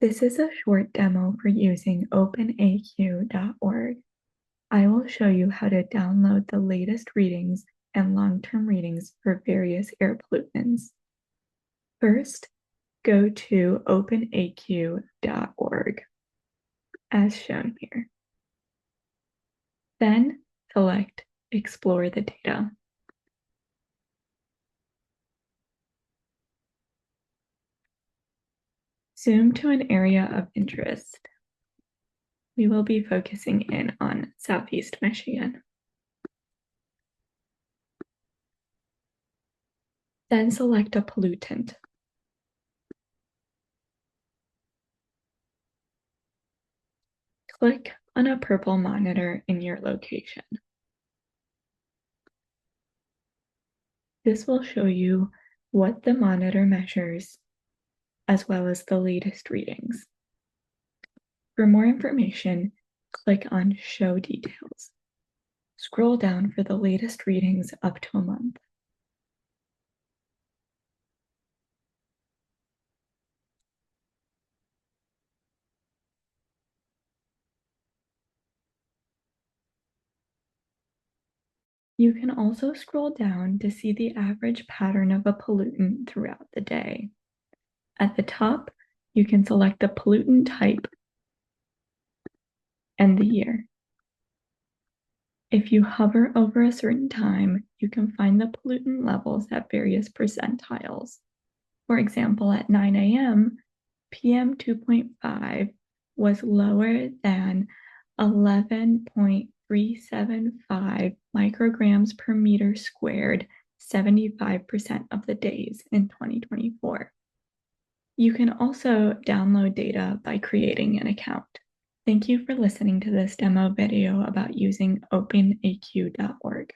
This is a short demo for using openaq.org. I will show you how to download the latest readings and long-term readings for various air pollutants. First, go to openaq.org, as shown here. Then select Explore the Data. Zoom to an area of interest. We will be focusing in on Southeast Michigan. Then select a pollutant. Click on a purple monitor in your location. This will show you what the monitor measures, as well as the latest readings. For more information, click on Show Details. Scroll down for the latest readings up to a month. You can also scroll down to see the average pattern of a pollutant throughout the day. At the top, you can select the pollutant type and the year. If you hover over a certain time, you can find the pollutant levels at various percentiles. For example, at 9 a.m., PM 2.5 was lower than 11.375 micrograms per meter squared 75% of the days in 2024. You can also download data by creating an account. Thank you for listening to this demo video about using openaq.org.